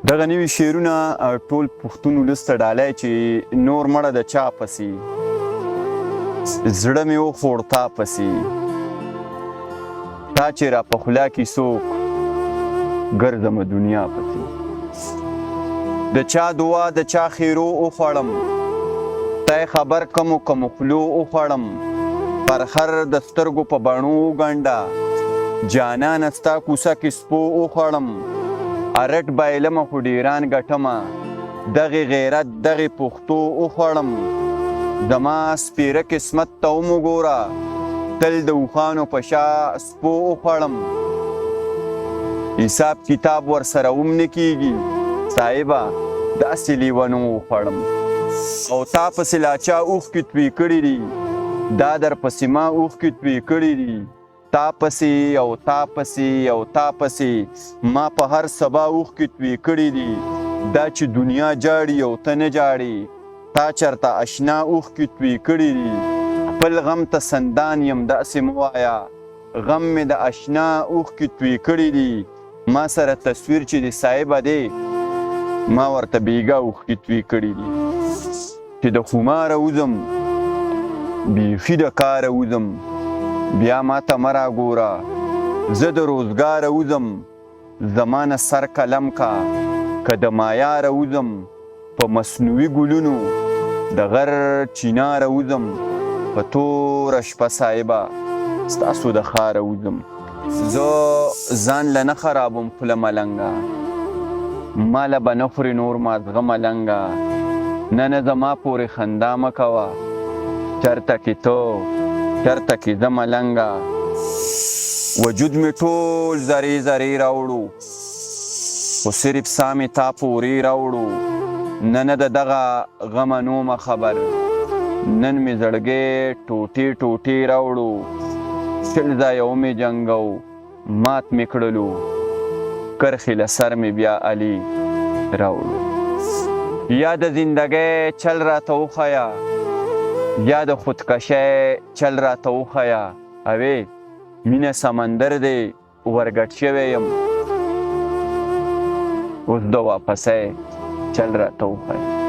دغه نوي شعرونه ټول پښتون ولس ته ډالۍ چې نور مړه د چا پسې زړه مې وخوړ تا پسې تا چې را په خوله کې څوک ګرځمه دنیا پسې د چا دعا د چا خیرو وخوړم تی خبر کمو کمو خلو وخوړم پر خر د سترګو په بڼو وګنډه جانانه ستا کوڅه کې سپو وخوړم ارټ بایلمه خو ډیران ګټمه دغې غیرت دغې پښتو وخوړم زما سپیره قسمت ته وموګوره تل د اوښانو په شا سپو وخوړم حساب کتاب ورسره هم نه کیږي صاحبه داسې لیونو وخوړم او تا پسې لا چا اوښکې توی کړي دي دا در پسې ما اوښکې توی کړي دي تا پسې او تا پسې او تا پسې ما په هر سبا اوښکې توی کړي دي دا چې دنیا جاړي او ته نه جاړي تا چرته اشنا اوښکې توی کړي دي خپل غم ته سندان یم داسې مه وایه غم مې د اشنا اوښکې توی کړي دي ما سره تصویر چې د صاحبه دی ما ورته بیګا اوښکې توی کړي دي چې د خماره وځم بیخي د کاره وځم بیا ما ته مه راګوره زه د روزګاره وځم زما نه سر قلم کا که د مایاره وځم په مصنوعي ګلونو د غر چیناره وځم په توره شپه صاحبه ستاسو د ښاره وځم زه ځان له نه خرابم خوله ملنګه ماله به نه خورې نور مازغه ملنګه نه زما پورې خندا مه کوه چرته کې ته چرته کې زه ملنګه وجود مې ټول ذرې ذرې راوړو خو صرف سا مې تا پورې راوړو نه د دغه غمه نومه خبر نن مې زړګی ټوټې ټوټې راوړو شل ځایه ومې جنګو مات مې کړلو کرښې له سر مې بیا علي راوړو یا د زندګۍ چل راته وښیه یا د خودکشۍ چل راته وښیه اوې مینه سمندر دی ورګډ شوی یم اوس د واپسۍ چل راته وښیه